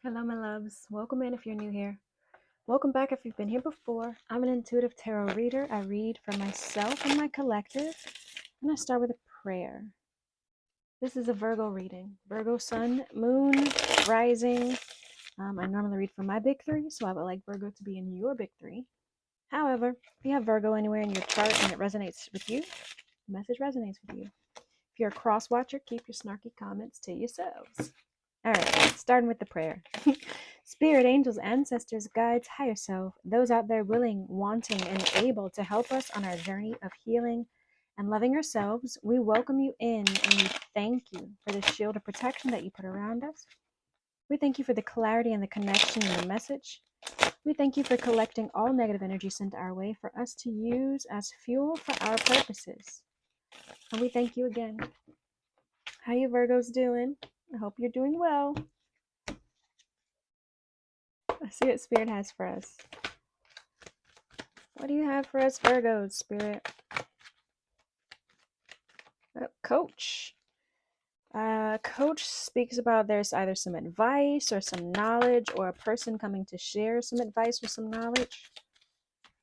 Hello, my loves. Welcome in if you're new here. Welcome back if you've been here before. I'm an intuitive tarot reader. I read for myself and my collective. And I start with a prayer. This is a Virgo reading. Virgo sun, moon, rising. I normally read for my big three, so I would like Virgo to be in your big three. However, if you have Virgo anywhere in your chart and it resonates with you, the message resonates with you. If you're a cross watcher, keep your snarky comments to yourselves. All right, starting with the prayer. Spirit, angels, ancestors, guides, higher self, those out there willing, wanting, and able to help us on our journey of healing and loving ourselves, we welcome you in and we thank you for the shield of protection that you put around us. We thank you for the clarity and the connection in the message. We thank you for collecting all negative energy sent our way for us to use as fuel for our purposes. And we thank you again. How you Virgos doing? I hope you're doing well. Let's see what Spirit has for us. What do you have for us, Virgos, Spirit? Coach. Coach speaks about there's either some advice or some knowledge or a person coming to share some advice or some knowledge.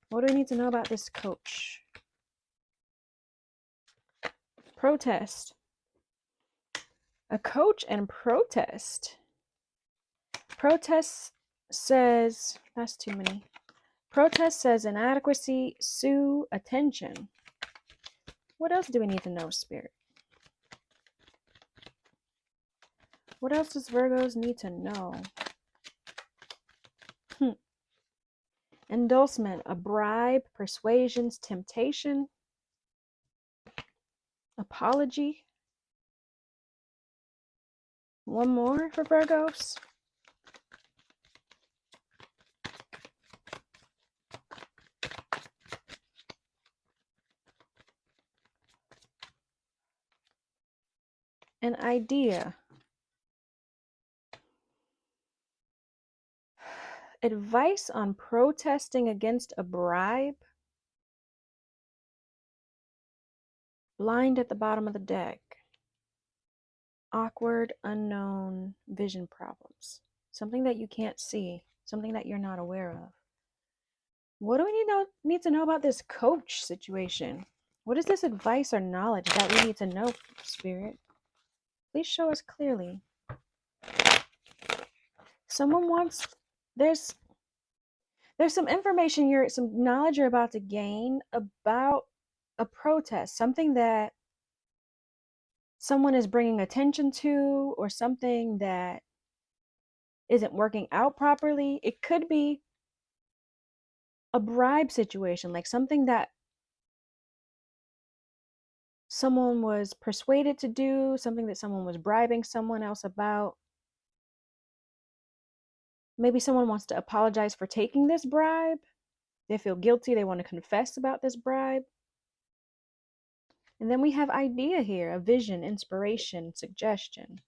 What do we need to know about this coach? Protest. A coach and protest. Protest says, that's too many. Protest says inadequacy, sue, attention. What else do we need to know, Spirit? What else does Virgos need to know? Endorsement, a bribe, persuasions, temptation, apology. One more for Virgos. An idea. Advice on protesting against a bribe. Blind at the bottom of the deck. Awkward, unknown vision problems. Something that you can't see. Something that you're not aware of. What do we need to know about this coach situation? What is this advice or knowledge that we need to know, Spirit? Please show us clearly. Someone wants, there's some information, some knowledge you're about to gain about a protest, something that someone is bringing attention to or something that isn't working out properly. It could be a bribe situation, like something that someone was persuaded to do, something that someone was bribing someone else about. Maybe someone wants to apologize for taking this bribe. They feel guilty. They want to confess about this bribe. And then we have idea here, a vision, inspiration, suggestion.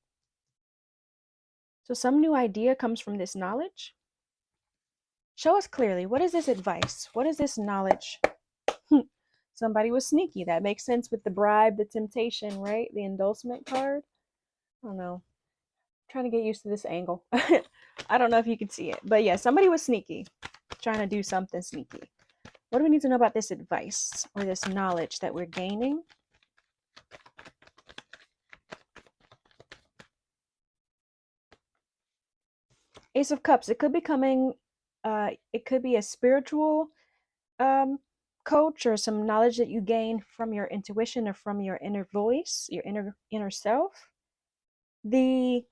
So some new idea comes from this knowledge. Show us clearly. What is this advice? What is this knowledge? Somebody was sneaky. That makes sense with the bribe, the temptation, right? The endorsement card. I don't know. I'm trying to get used to this angle. I don't know if you can see it. But yeah, somebody was sneaky. Trying to do something sneaky. What do we need to know about this advice or this knowledge that we're gaining? Ace of Cups. It could be coming. It could be a spiritual coach or some knowledge that you gain from your intuition or from your inner voice, your inner self. The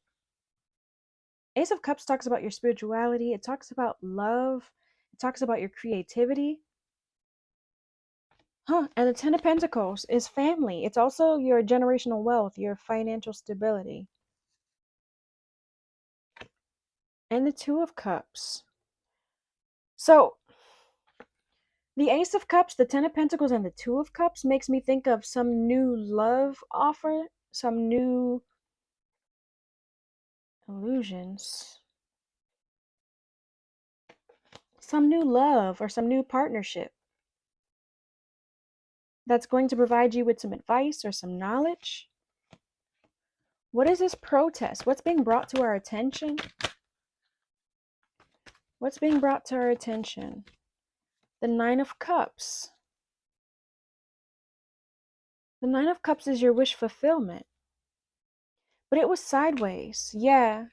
Ace of Cups talks about your spirituality. It talks about love. It talks about your creativity. And the Ten of Pentacles is family. It's also your generational wealth, your financial stability. And the Two of Cups. So the Ace of Cups, the Ten of Pentacles, and the Two of Cups makes me think of some new love offer, some new illusions, some new love or some new partnership that's going to provide you with some advice or some knowledge. What is this protest? What's being brought to our attention? What's being brought to our attention? The Nine of Cups. The Nine of Cups is your wish fulfillment. But it was sideways. Yeah,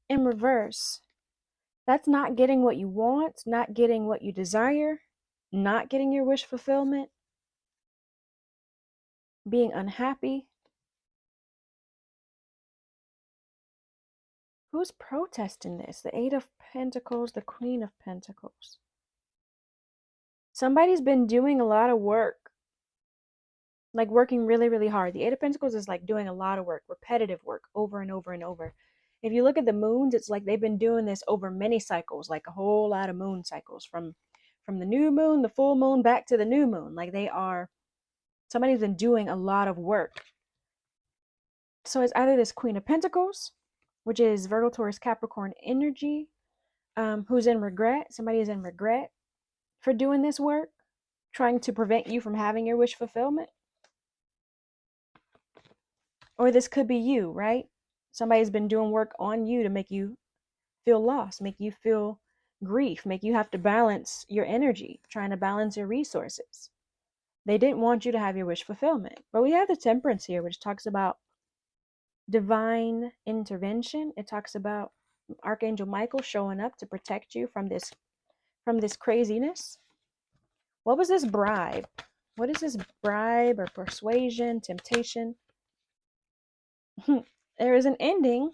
in reverse. That's not getting what you want, not getting what you desire, not getting your wish fulfillment, being unhappy. Who's protesting this? The Eight of Pentacles, the Queen of Pentacles. Somebody's been doing a lot of work, like working really, really hard. The Eight of Pentacles is like doing a lot of work, repetitive work, over and over and over. If you look at the moons, it's like they've been doing this over many cycles, like a whole lot of moon cycles, from the new moon, the full moon, back to the new moon. Like somebody's been doing a lot of work. So it's either this Queen of Pentacles, which is Virgo, Taurus, Capricorn energy, who's in regret. Somebody is in regret for doing this work, trying to prevent you from having your wish fulfillment. Or this could be you, right? Somebody's been doing work on you to make you feel lost, make you feel grief, make you have to balance your energy, trying to balance your resources. They didn't want you to have your wish fulfillment. But we have the Temperance here, which talks about divine intervention. It talks about Archangel Michael showing up to protect you from this craziness. What was this bribe? What is this bribe or persuasion, temptation? There is an ending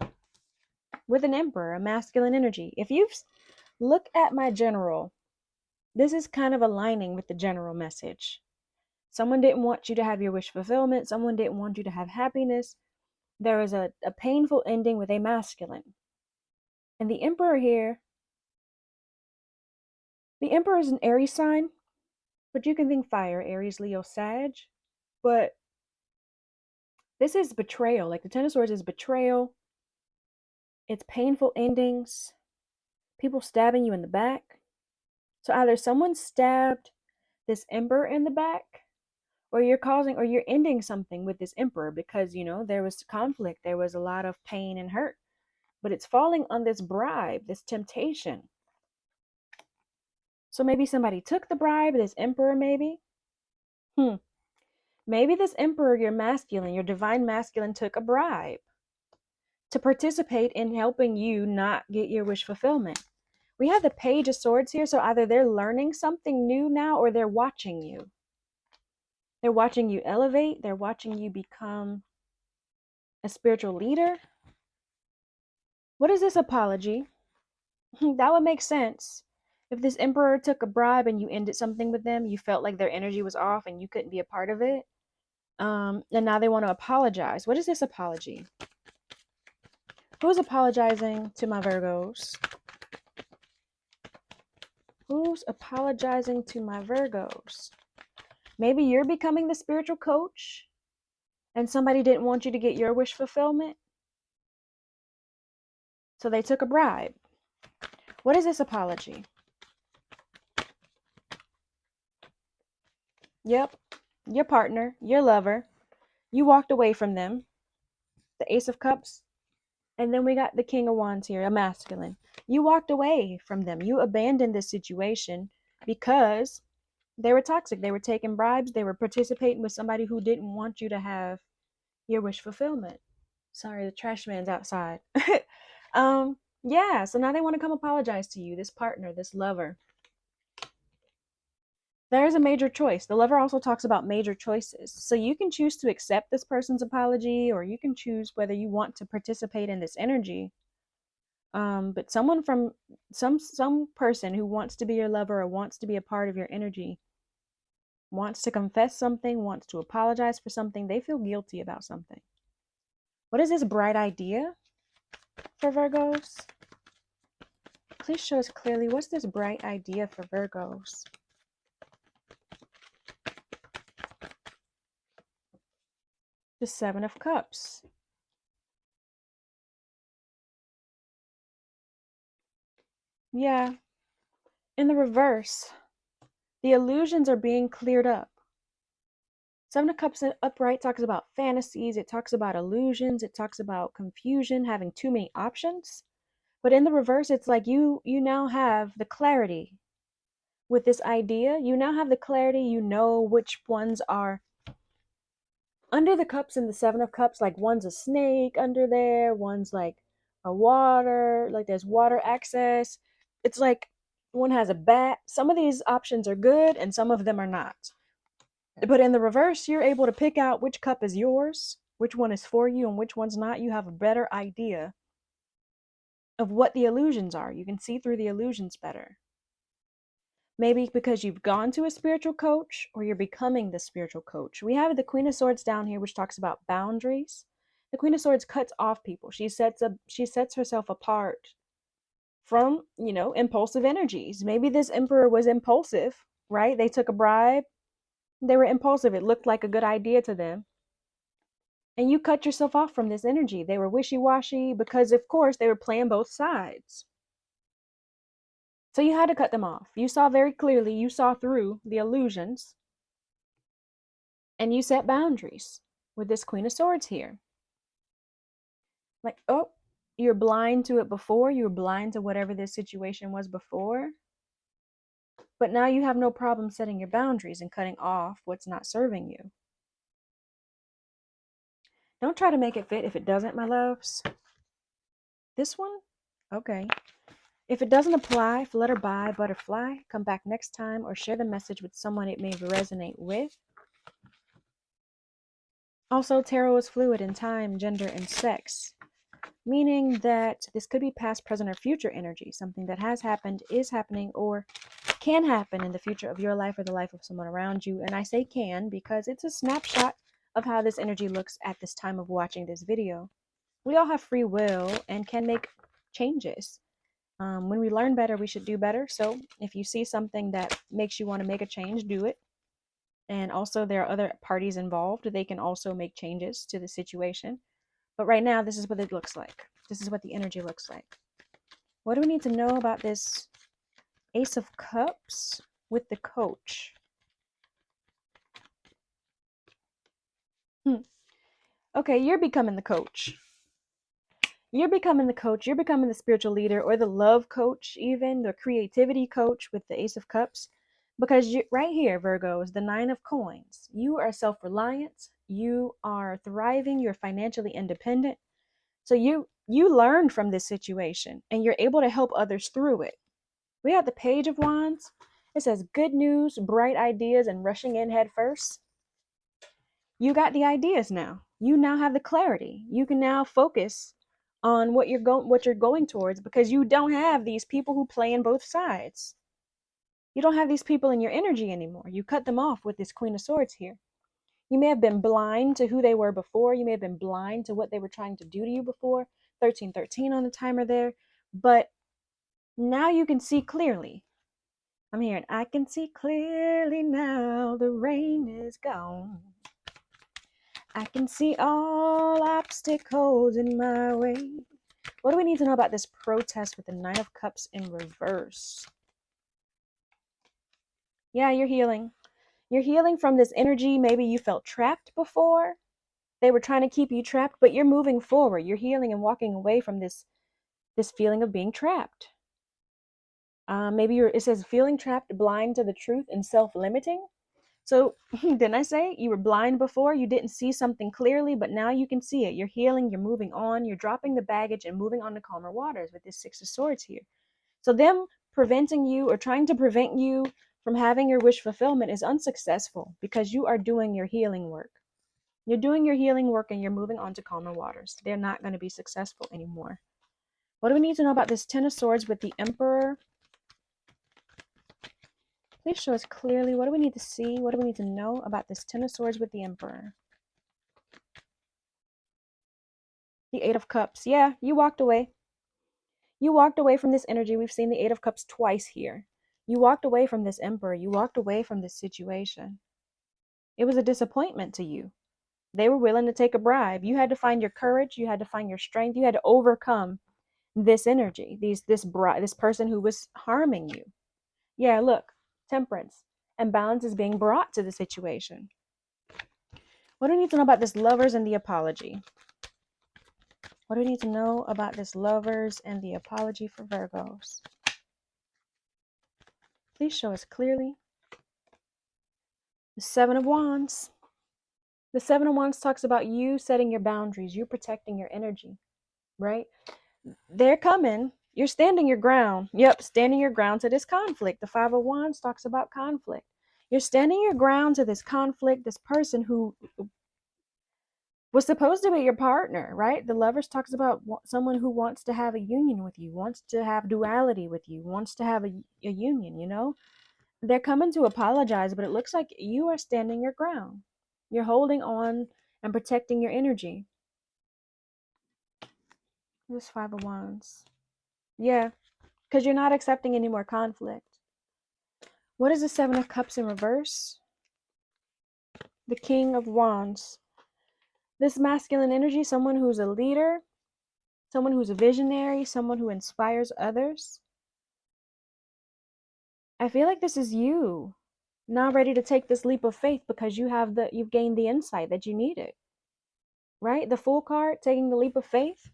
with an Emperor, a masculine energy. If you look at my general, this is kind of aligning with the general message. Someone didn't want you to have your wish fulfillment. Someone didn't want you to have happiness. There is a painful ending with a masculine. And the Emperor here, the Emperor is an Aries sign, but you can think fire, Aries, Leo, Sag. But this is betrayal. Like the Ten of Swords is betrayal. It's painful endings. People stabbing you in the back. So either someone stabbed this Emperor in the back, or you're ending something with this Emperor because, there was conflict. There was a lot of pain and hurt. But it's falling on this bribe, this temptation. So maybe somebody took the bribe, this Emperor maybe. Maybe this Emperor, your masculine, your divine masculine, took a bribe to participate in helping you not get your wish fulfillment. We have the Page of Swords here, so either they're learning something new now or they're watching you. They're watching you elevate. They're watching you become a spiritual leader. What is this apology? That would make sense. If this Emperor took a bribe and you ended something with them, you felt like their energy was off and you couldn't be a part of it. And now they want to apologize. What is this apology? Who's apologizing to my Virgos? Who's apologizing to my Virgos? Maybe you're becoming the spiritual coach and somebody didn't want you to get your wish fulfillment. So they took a bribe. What is this apology? Yep, your partner, your lover. You walked away from them. The Ace of Cups. And then we got the King of Wands here, a masculine. You walked away from them. You abandoned this situation because they were toxic. They were taking bribes. They were participating with somebody who didn't want you to have your wish fulfillment. Sorry, the trash man's outside. Yeah, so now they want to come apologize to you, this partner, this lover. There is a major choice. The lover also talks about major choices. So you can choose to accept this person's apology, or you can choose whether you want to participate in this energy. But someone from some person who wants to be your lover or wants to be a part of your energy, wants to confess something, wants to apologize for something, they feel guilty about something. What is this bright idea for Virgos? Please show us clearly, what's this bright idea for Virgos? The Seven of Cups. Yeah. In the reverse, the illusions are being cleared up. Seven of Cups upright talks about fantasies. It talks about illusions. It talks about confusion, having too many options. But in the reverse, it's like you now have the clarity with this idea. You now have the clarity. You know which ones are under the cups and the seven of cups. Like one's a snake under there, one's like a water, like there's water access. It's like one has a bat. Some of these options are good and some of them are not. But in the reverse, you're able to pick out which cup is yours, which one is for you, and which one's not. You have a better idea of what the illusions are. You can see through the illusions better. Maybe because you've gone to a spiritual coach or you're becoming the spiritual coach. We have the Queen of Swords down here, which talks about boundaries. The Queen of Swords cuts off people. She sets herself apart from, impulsive energies. Maybe this emperor was impulsive, right? They took a bribe. They were impulsive. It looked like a good idea to them. And you cut yourself off from this energy. They were wishy-washy because, of course, they were playing both sides. So you had to cut them off. You saw very clearly, you saw through the illusions, and you set boundaries with this Queen of Swords here. Like, oh, you're blind to it before. You were blind to whatever this situation was before. But now you have no problem setting your boundaries and cutting off what's not serving you. Don't try to make it fit if it doesn't, my loves. This one? Okay. If it doesn't apply, flutter by, butterfly. Come back next time or share the message with someone it may resonate with. Also, tarot is fluid in time, gender, and sex, meaning that this could be past, present, or future energy, something that has happened, is happening, or can happen in the future of your life or the life of someone around you. And I say can because it's a snapshot of how this energy looks at this time of watching this video. We all have free will and can make changes. When we learn better, we should do better. So if you see something that makes you want to make a change, do it. And also there are other parties involved. They can also make changes to the situation. But right now, this is what it looks like. This is what the energy looks like. What do we need to know about this Ace of Cups with the coach? Okay, you're becoming the coach. You're becoming the coach. You're becoming the spiritual leader or the love coach, even the creativity coach with the Ace of Cups. Because you, right here, Virgo, is the Nine of Coins. You are self-reliant. You are thriving. You're financially independent. So you learned from this situation and you're able to help others through it. We have the Page of Wands. It says good news, bright ideas, and rushing in head first. You got the ideas now. You now have the clarity. You can now focus on what you're going towards because you don't have these people who play in both sides. You don't have these people in your energy anymore. You cut them off with this Queen of Swords here. You may have been blind to who they were before. You may have been blind to what they were trying to do to you before. 1313 on the timer there. But now you can see clearly. I'm hearing, I can see clearly now. The rain is gone. I can see all obstacles in my way. What do we need to know about this protest with the Nine of Cups in reverse? Yeah, you're healing. You're healing from this energy. Maybe you felt trapped before. They were trying to keep you trapped, but you're moving forward. You're healing and walking away from this feeling of being trapped. Maybe it says feeling trapped, blind to the truth, and self-limiting. So didn't I say you were blind before? You didn't see something clearly, but now you can see it. You're healing. You're moving on. You're dropping the baggage and moving on to calmer waters with this Six of Swords here. So them preventing you or trying to prevent you from having your wish fulfillment is unsuccessful because you are doing your healing work. You're doing your healing work and you're moving on to calmer waters. They're not going to be successful anymore. What do we need to know about this Ten of Swords with the Emperor? Please show us clearly. What do we need to see? What do we need to know about this Ten of Swords with the Emperor? The Eight of Cups. Yeah, you walked away. You walked away from this energy. We've seen the Eight of Cups twice here. You walked away from this Emperor. You walked away from this situation. It was a disappointment to you. They were willing to take a bribe. You had to find your courage. You had to find your strength. You had to overcome this energy, this person who was harming you. Yeah, look, temperance and balance is being brought to the situation. What do we need to know about this Lovers and the apology? What do we need to know about this Lovers and the apology for Virgos? Please show us clearly. The Seven of Wands. The Seven of Wands talks about you setting your boundaries, you protecting your energy, right? They're coming. You're standing your ground. Yep, standing your ground to this conflict. The Five of Wands talks about conflict. You're standing your ground to this conflict, this person who was supposed to be your partner, right? The Lovers talks about someone who wants to have a union with you, wants to have duality with you, wants to have a union, you know? They're coming to apologize, but it looks like you are standing your ground. You're holding on and protecting your energy. This Five of Wands. Yeah, because you're not accepting any more conflict. What is the Seven of Cups in reverse? The King of Wands. This masculine energy, someone who's a leader, someone who's a visionary, someone who inspires others. I feel like this is you now ready to take this leap of faith because you've gained the insight that you needed. Right? The Fool card, taking the leap of faith.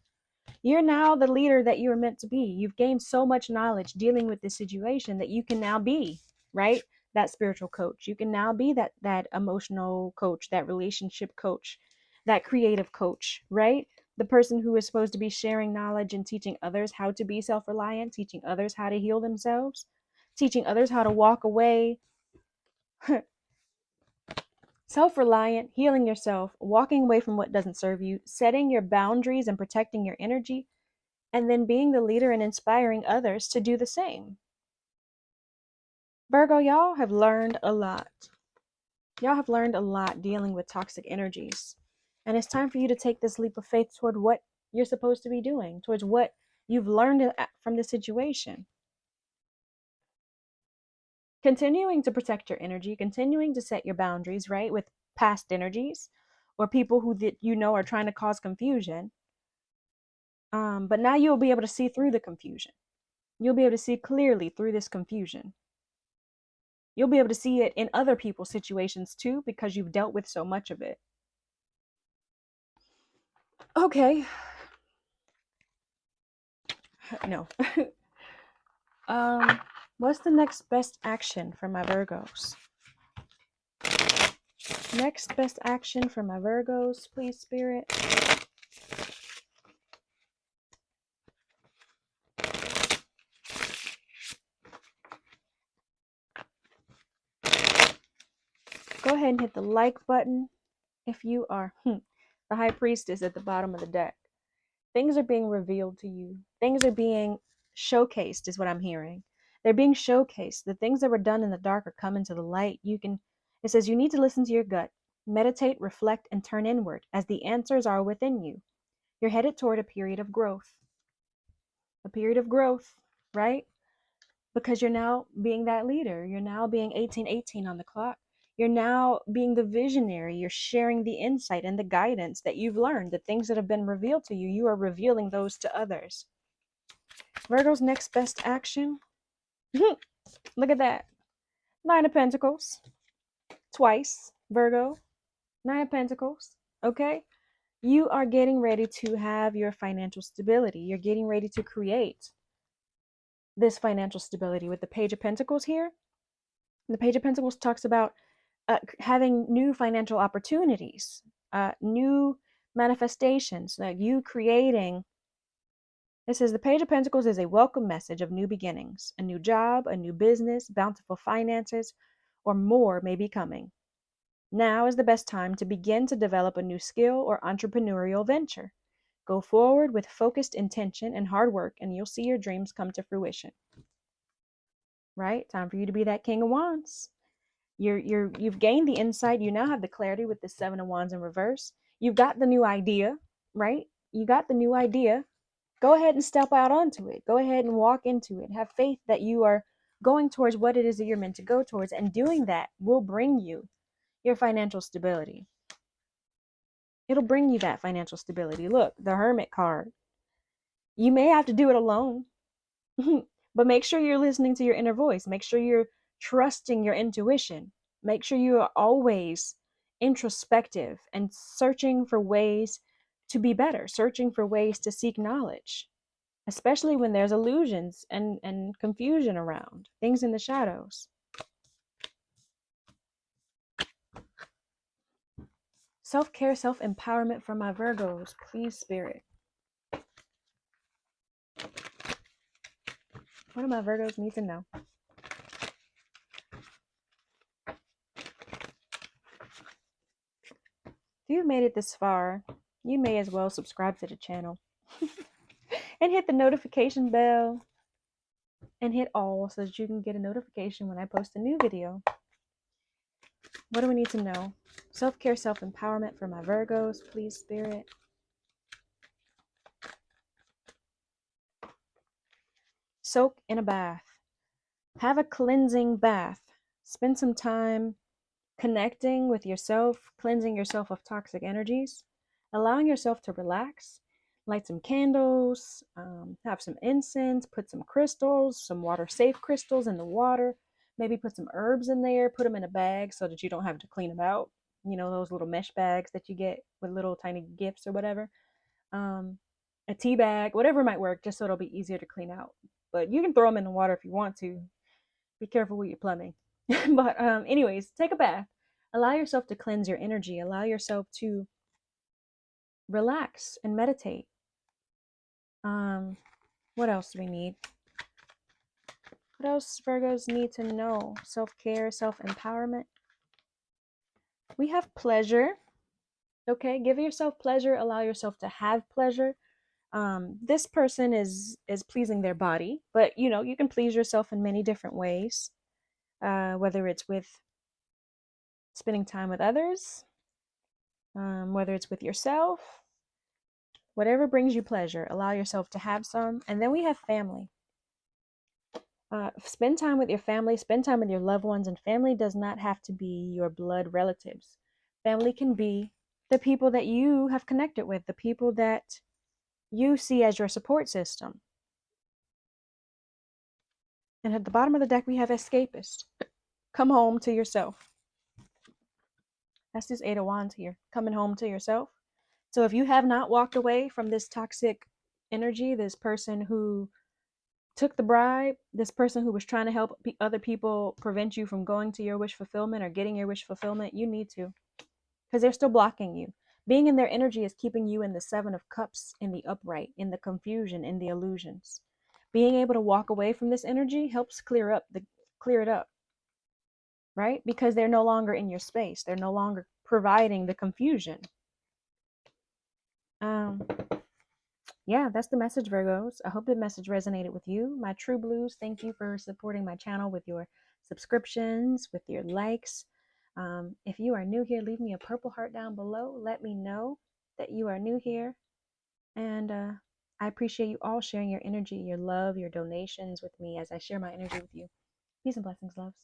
You're now the leader that you were meant to be. You've gained so much knowledge dealing with this situation that you can now be, right? That spiritual coach. You can now be that emotional coach, that relationship coach, that creative coach, right? The person who is supposed to be sharing knowledge and teaching others how to be self-reliant, teaching others how to heal themselves, teaching others how to walk away self-reliant, healing yourself, walking away from what doesn't serve you, setting your boundaries and protecting your energy, and then being the leader and inspiring others to do the same. Virgo, y'all have learned a lot. Y'all have learned a lot dealing with toxic energies. And it's time for you to take this leap of faith toward what you're supposed to be doing, towards what you've learned from the situation. Continuing to protect your energy, continuing to set your boundaries, right, with past energies or people who that you know are trying to cause confusion. But now you'll be able to see through the confusion. You'll be able to see clearly through this confusion. You'll be able to see it in other people's situations too, because you've dealt with so much of it. Okay. No. What's the next best action for my Virgos? Next best action for my Virgos, please, Spirit. Go ahead and hit the like button if you are the High Priestess at the bottom of the deck. Things are being revealed to you. Things are being showcased is what I'm hearing. They're being showcased. The things that were done in the dark are coming to the light. It says you need to listen to your gut, meditate, reflect, and turn inward as the answers are within you. You're headed toward a period of growth. A period of growth, right? Because you're now being that leader. You're now being 1818 on the clock. You're now being the visionary. You're sharing the insight and the guidance that you've learned, the things that have been revealed to you. You are revealing those to others. Virgo's next best action. Look at that. Nine of Pentacles. Twice, Virgo. Nine of Pentacles. Okay? You are getting ready to have your financial stability. You're getting ready to create this financial stability with the Page of Pentacles here. The Page of Pentacles talks about having new financial opportunities, new manifestations, like you creating. It says the Page of Pentacles is a welcome message of new beginnings. A new job, a new business, bountiful finances, or more may be coming. Now is the best time to begin to develop a new skill or entrepreneurial venture. Go forward with focused intention and hard work, and you'll see your dreams come to fruition. Right? Time for you to be that King of Wands. You've gained the insight. You now have the clarity with the Seven of Wands in reverse. You've got the new idea, right? You got the new idea. Go ahead and step out onto it. Go ahead and walk into it. Have faith that you are going towards what it is that you're meant to go towards, and doing that will bring you your financial stability. It'll bring you that financial stability. Look, the Hermit card. You may have to do it alone, but make sure you're listening to your inner voice. Make sure you're trusting your intuition. Make sure you are always introspective and searching for ways to be better, searching for ways to seek knowledge, especially when there's illusions and confusion around, things in the shadows. Self-care, self-empowerment for my Virgos, please, Spirit. What do my Virgos need to know? If you've made it this far, you may as well subscribe to the channel and hit the notification bell and hit all so that you can get a notification when I post a new video. What do we need to know? Self-care, self-empowerment for my Virgos, please, Spirit. Soak in a bath. Have a cleansing bath. Spend some time connecting with yourself, cleansing yourself of toxic energies, allowing yourself to relax. Light some candles, have some incense, put some crystals, some water-safe crystals in the water. Maybe put some herbs in there, put them in a bag so that you don't have to clean them out. You know, those little mesh bags that you get with little tiny gifts or whatever. A tea bag, whatever might work, just so it'll be easier to clean out. But you can throw them in the water if you want to. Be careful with your plumbing. But anyways, take a bath. Allow yourself to cleanse your energy. Allow yourself to relax and meditate. What else do we need? What else Virgos need to know? Self-care, self-empowerment. We have pleasure. Okay, give yourself pleasure. Allow yourself to have pleasure. This person is pleasing their body, but you know, you can please yourself in many different ways. Whether it's with spending time with others, whether it's with yourself, whatever brings you pleasure, allow yourself to have some. And then we have family. Spend time with your family, spend time with your loved ones, and family does not have to be your blood relatives. Family can be the people that you have connected with, the people that you see as your support system. And at the bottom of the deck, we have escapist. Come home to yourself. That's this Eight of Wands here, coming home to yourself. So if you have not walked away from this toxic energy, this person who took the bribe, this person who was trying to help other people prevent you from going to your wish fulfillment or getting your wish fulfillment, you need to, because they're still blocking you. Being in their energy is keeping you in the Seven of Cups, in the upright, in the confusion, in the illusions. Being able to walk away from this energy helps clear it up, right? Because they're no longer in your space. They're no longer providing the confusion. Yeah, that's the message, Virgos. I hope the message resonated with you. My True Blues, thank you for supporting my channel with your subscriptions, with your likes. If you are new here, leave me a purple heart down below. Let me know that you are new here. And I appreciate you all sharing your energy, your love, your donations with me as I share my energy with you. Peace and blessings, loves.